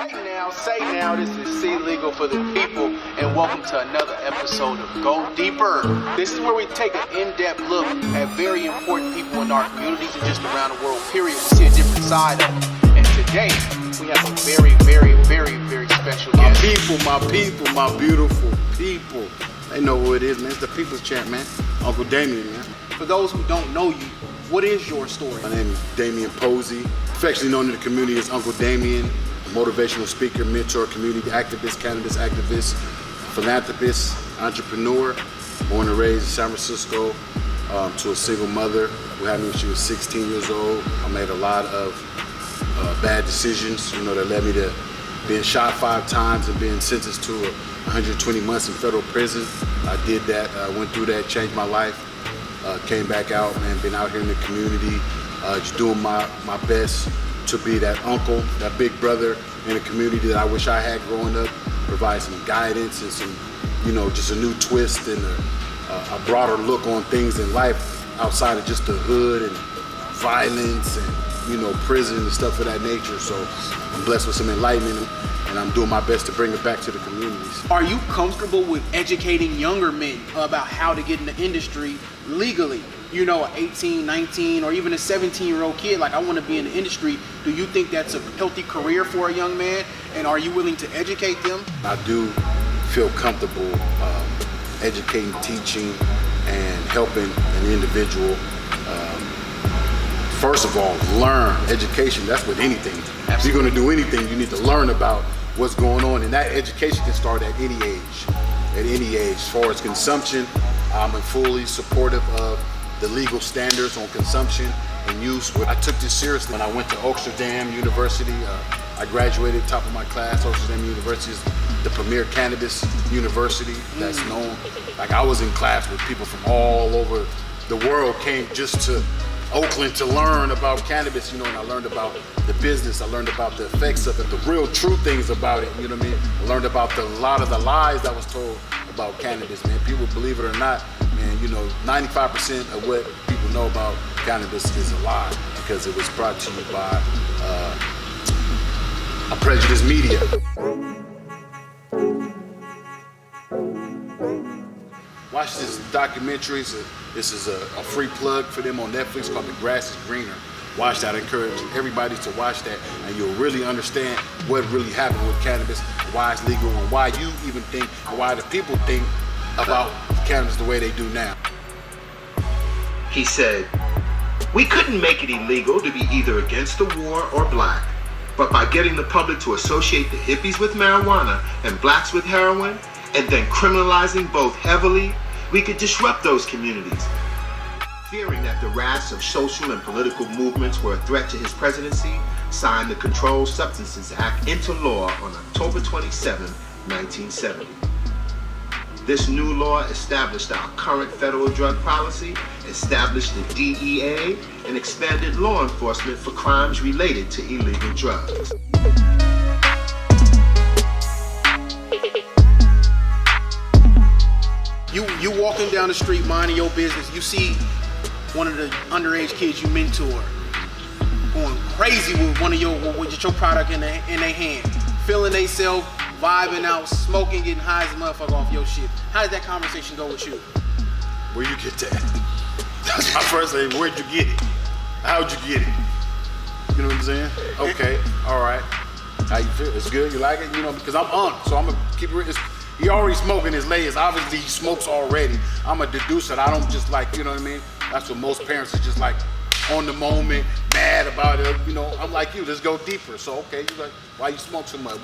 Say now, this is C Legal for the people, and welcome to another episode of Go Deeper. This is where we take an in-depth look at very important people in our communities and just around the world, period. We see a different side of them. And today, we have a very, very, very, very special guest. My beautiful people. They know who it is, man. It's the People's Champ, man. Uncle Damien, man. For those who don't know you, what is your story? My name is Damien Posey, affectionately known in the community as Uncle Damien. Motivational speaker, mentor, community activist, cannabis activist, philanthropist, entrepreneur. Born and raised in San Francisco to a single mother who had me when she was 16 years old. I made a lot of bad decisions, that led me to being shot 5 times and being sentenced to 120 months in federal prison. I did that, went through that, changed my life, came back out, man, been out here in the community, just doing my best to be that uncle, that big brother in a community that I wish I had growing up, provide some guidance and some, just a new twist and a broader look on things in life outside of just the hood and violence and, prison and stuff of that nature. So I'm blessed with some enlightenment and I'm doing my best to bring it back to the communities. Are you comfortable with educating younger men about how to get in the industry legally? An 18, 19, or even a 17-year-old kid, like, I want to be in the industry. Do you think that's a healthy career for a young man? And are you willing to educate them? I do feel comfortable educating, teaching, and helping an individual. First of all, learn. Education, that's with anything. Absolutely. If you're going to do anything, you need to learn about what's going on. And that education can start at any age. At any age. As far as consumption, I'm fully supportive of the legal standards on consumption and use. I took this seriously when I went to Damien University. I graduated top of my class. Damien University is the premier cannabis university that's known. Like, I was in class with people from all over the world, came just to Oakland to learn about cannabis, and I learned about the business, I learned about the effects of it, the real true things about it, I learned about a lot of the lies that was told about cannabis, man. People, believe it or not, man, 95% of what people know about cannabis is a lie because it was brought to you by a prejudiced media. Watch this documentary. This is a free plug for them on Netflix called The Grass is Greener. Watch that. I encourage everybody to watch that, and you'll really understand what really happened with cannabis, why it's legal, and why you even think, and why the people think about cannabis the way they do now. He said, "We couldn't make it illegal to be either against the war or black, but by getting the public to associate the hippies with marijuana and blacks with heroin, and then criminalizing both heavily, we could disrupt those communities." Fearing that the rafts of social and political movements were a threat to his presidency, signed the Controlled Substances Act into law on October 27, 1970. This new law established our current federal drug policy, established the DEA, and expanded law enforcement for crimes related to illegal drugs. You walking down the street minding your business, you see one of the underage kids you mentor going crazy with with your product in their hand, feeling they self, vibing out, smoking, getting high as a motherfucker off your shit. How does that conversation go with you? Where you get that? That's my first thing. Where'd you get it? How'd you get it? You know what I'm saying? Okay, all right. How you feel? It's good. You like it? Because I'm on, so I'm gonna keep it. He already smoking his layers. Obviously, he smokes already. I'm gonna deduce it. I don't just like, you know what I mean? That's what most parents are just like on the moment, mad about it. I'm like you. Let's go deeper. So okay, you like, why you smoke so much?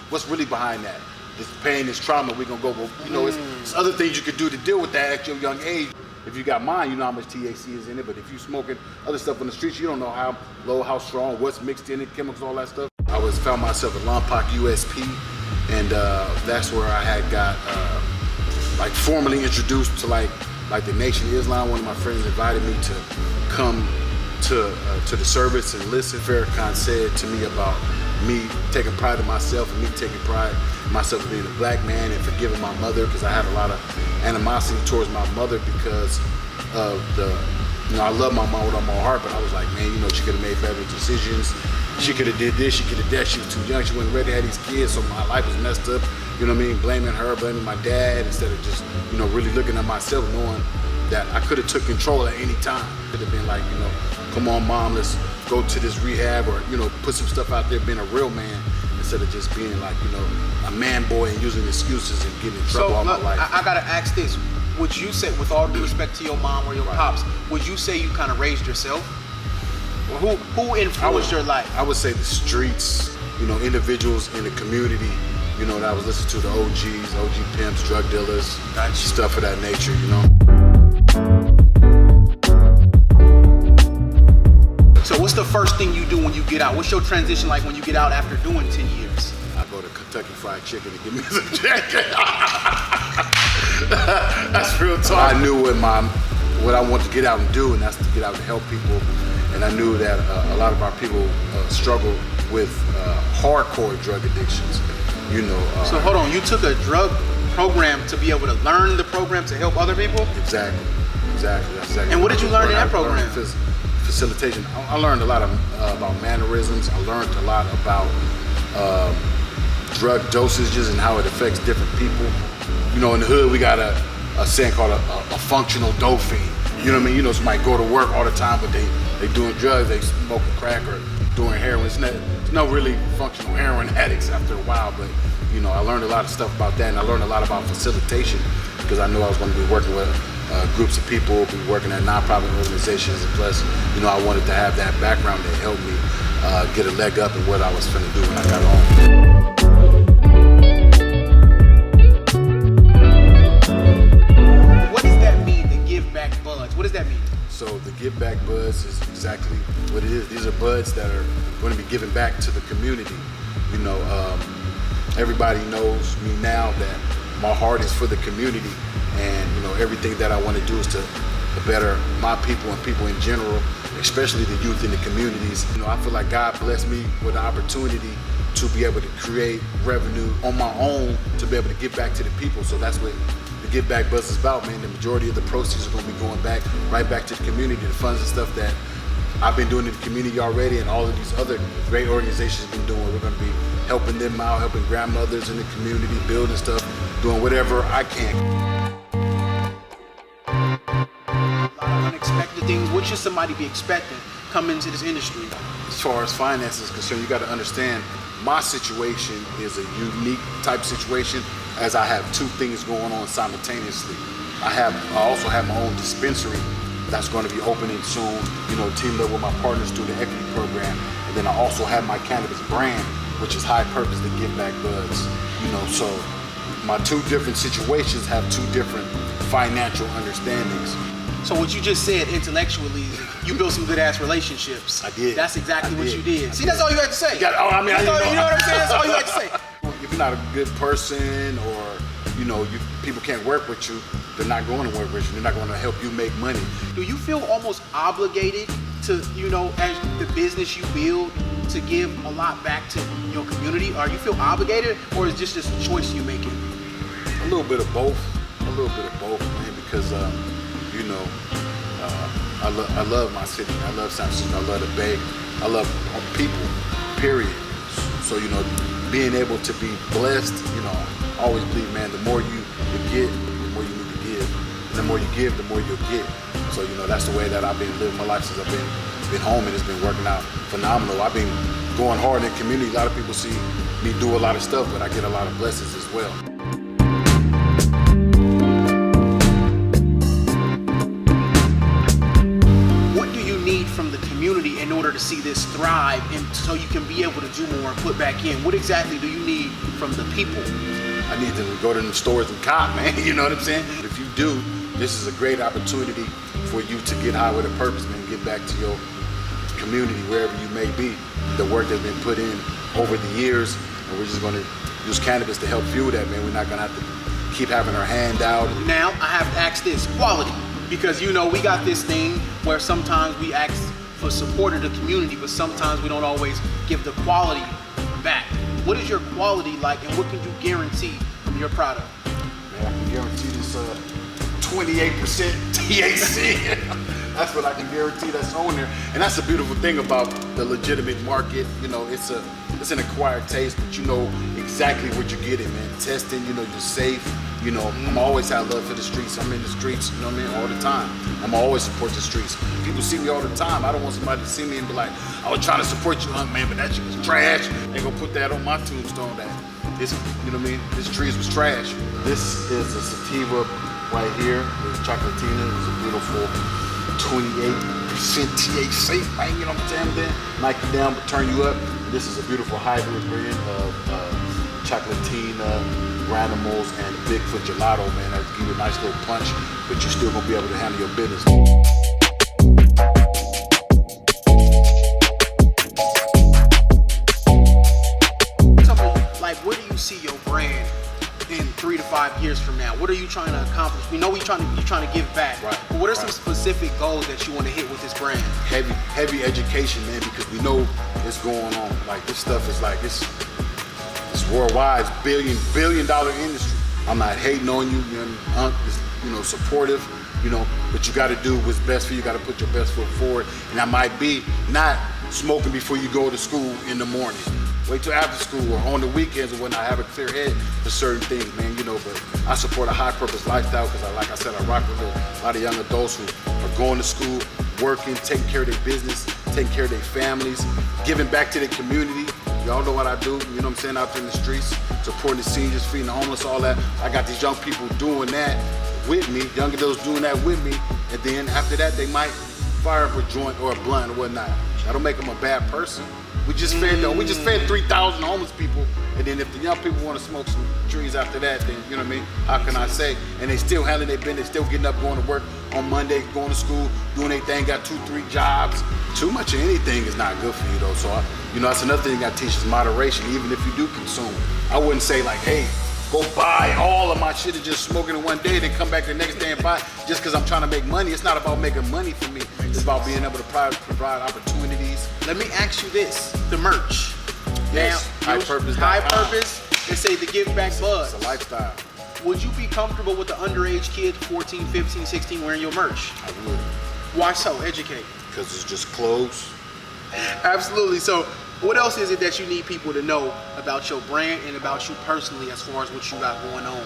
What's really behind that? This pain, this trauma. We gonna go. Well, it's other things you could do to deal with that at your young age. If you got mine, you know how much THC is in it. But if you smoking other stuff on the streets, you don't know how low, how strong, what's mixed in it, chemicals, all that stuff. I found myself at Lompoc USP, and that's where I had got formally introduced to like the Nation of Islam. One of my friends invited me to come to the service and listen. Farrakhan said to me about me taking pride in myself and me taking pride in myself being a black man and forgiving my mother, because I had a lot of animosity towards my mother because of the You know, I love my mom with all my heart, but I was like, man, you know, she could have made better decisions. She could have did this, she could have that. She was too young, she wasn't ready to have these kids, so my life was messed up. You know what I mean? Blaming her, blaming my dad, instead of just, you know, really looking at myself, knowing that I could have took control at any time. Could have been like, you know, come on, mom, let's go to this rehab, or, you know, put some stuff out there, being a real man, instead of just being like, you know, a man boy and using excuses and getting in trouble all my life. I gotta ask this. Would you say, with all due respect to your mom or your pops, would you say you kind of raised yourself? Or who influenced your life? I would say the streets, you know, individuals in the community, you know, that I was listening to, the OGs, OG pimps, drug dealers, stuff of that nature, you know. So what's the first thing you do when you get out? What's your transition like when you get out after doing 10 years? I go to Kentucky Fried Chicken to give me some jacket. That's real talk. I knew what I wanted to get out and do, and that's to get out and help people. And I knew that a lot of our people struggle with hardcore drug addictions. You know. So hold on, you took a drug program to be able to learn the program to help other people? Exactly. That's exactly. And what did you learn in that program? Facilitation. I learned a lot about mannerisms. I learned a lot about drug dosages and how it affects different people. You know, in the hood, we got a saying called a functional dope fiend. You know what I mean? You know, somebody go to work all the time, but they doing drugs, they smoking crack or doing heroin. It's no really functional heroin addicts after a while, but, you know, I learned a lot of stuff about that, and I learned a lot about facilitation, because I knew I was going to be working with groups of people, be working at nonprofit organizations, and plus, you know, I wanted to have that background that helped me get a leg up in what I was going to do when I got home. What does that mean, the give back buds? What does that mean? So the give back buds is exactly what it is. These are buds that are going to be giving back to the community. You know, everybody knows me now that my heart is for the community, and, you know, everything that I want to do is to better my people and people in general, especially the youth in the communities. You know, I feel like God blessed me with the opportunity to be able to create revenue on my own to be able to give back to the people. So that's what the Give Back Buzz is about, man. The majority of the proceeds are going to be going back right back to the community, the funds and stuff that I've been doing in the community already, and all of these other great organizations have been doing. We're going to be helping them out, helping grandmothers in the community, building stuff, doing whatever I can. A lot of unexpected things. What should somebody be expecting coming into this industry? As far as finances is concerned, you got to understand my situation is a unique type situation, as I have two things going on simultaneously. I also have my own dispensary that's going to be opening soon, you know, teamed up with my partners through the equity program. And then I also have my cannabis brand, which is High Purpose, the Give Back Buds. You know, so my two different situations have two different financial understandings. So what you just said intellectually, you built some good ass relationships. I did. That's exactly what you did. See, that's all you had to say. You know what I'm saying? That's all you had to say. If you're not a good person, or, you know, people can't work with you, they're not going to work with you. They're not going to help you make money. Do you feel almost obligated to, you know, as the business you build, to give a lot back to your community? Or you feel obligated, or is this just a choice you're making? A little bit of both. Man, because, you know, I love my city. I love San Francisco. I love the Bay. I love people, period. So, you know, being able to be blessed, you know, I always believe, man, the more you get, the more you need to give. And the more you give, the more you'll get. So, you know, that's the way that I've been living my life since I've been home, and it's been working out phenomenal. I've been going hard in the community. A lot of people see me do a lot of stuff, but I get a lot of blessings as well. From the community in order to see this thrive, and so you can be able to do more and put back in? What exactly do you need from the people? I need to go to the stores and cop, man. You know what I'm saying? If you do, this is a great opportunity for you to get high with a purpose, man. Get back to your community, wherever you may be. The work that's been put in over the years, and we're just going to use cannabis to help fuel that, man. We're not going to have to keep having our hand out. Now, I have to ask this, quality. Because, you know, we got this thing where sometimes we ask for support of the community, but sometimes we don't always give the quality back. What is your quality like, and what can you guarantee from your product? Man, I can guarantee this 28% THC. That's what I can guarantee that's on there. And that's the beautiful thing about the legitimate market. You know, it's an acquired taste, but you know exactly what you're getting, man. Testing, you know, you're safe. You know, I'm always had love for the streets. I'm in the streets, you know what I mean, all the time. I'm always support the streets. People see me all the time. I don't want somebody to see me and be like, I was trying to support you, man, but that shit was trash. They gonna put that on my tombstone that this, you know what I mean, this trees was trash. This is a sativa right here. It's Chocolatina. It's a beautiful 28% THC, man, you know what I'm saying? Then knock you down but turn you up. This is a beautiful hybrid brand of Chocolatina, Granimals, and Bigfoot Gelato, man. That'll give you a nice little punch, but you're still gonna be able to handle your business. Like, where do you see your brand in 3 to 5 years from now? What are you trying to accomplish? We know you're trying to give back. Right. But what are some specific goals that you want to hit with this brand? Heavy education, man, because we know it's going on. Like, this stuff is like, it's worldwide, it's billion dollar industry. I'm not hating on you, you know, supportive, you know, but you got to do what's best for you. You got to put your best foot forward, and that might be not smoking before you go to school in the morning. Wait till after school or on the weekends or whatnot. Have a clear head for certain things, man, you know. But I support a high purpose lifestyle because, like I said, I rock with a lot of young adults who are going to school, working, taking care of their business, taking care of their families, giving back to their community. Y'all know what I do, you know what I'm saying, out there in the streets, supporting the seniors, feeding the homeless, all that. I got these young people doing that with me, young adults doing that with me, and then after that, they might fire up a joint or a blunt or whatnot. That don't make them a bad person. We just fed 3,000 homeless people, and then if the young people want to smoke some trees after that, then, you know what I mean, how can I say? And they still handling their business, still getting up, going to work on Monday, going to school, doing their thing, got 2-3 jobs. Too much of anything is not good for you though, so that's another thing I teach is moderation, even if you do consume. I wouldn't say like, hey, go buy all of my shit and just smoke it in one day, then come back the next day and buy just because I'm trying to make money. It's not about making money for me. It's about being able to provide opportunities. Let me ask you this, the merch. Yes, now, high purpose, they say the give back buzz. It's a lifestyle. Would you be comfortable with the underage kid, 14, 15, 16, wearing your merch? I would. Why so? Educate. Because it's just clothes. Absolutely. So what else is it that you need people to know about your brand and about you personally as far as what you got going on?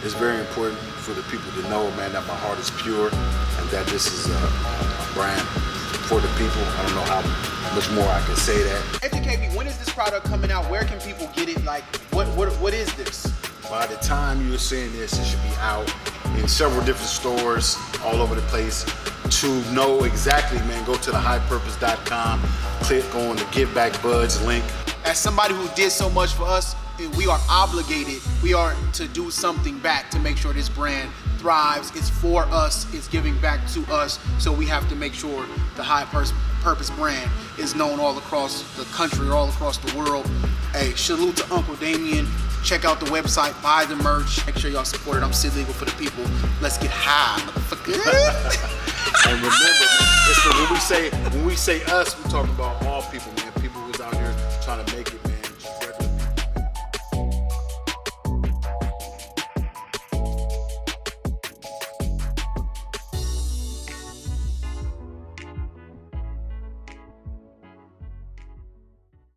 It's very important for the people to know, man, that my heart is pure and that this is a brand for the people. I don't know how much more I can say that. Educate me, when is this product coming out? Where can people get it? Like, what is this? By the time you're seeing this, it should be out in several different stores all over the place. To know exactly, man, go to thehighpurpose.com, click on the Give Back Buds link. As somebody who did so much for us, we are obligated, we are to do something back to make sure this brand thrives. It's for us, it's giving back to us, so we have to make sure the High Purpose brand is known all across the country, all across the world. Hey, salute to Uncle Damien. Check out the website, buy the merch. Make sure y'all support it. I'm C.E.O. for the people. Let's get high, motherfucker. And remember, man, when we say us, we're talking about all people, man. People who's out here trying to make it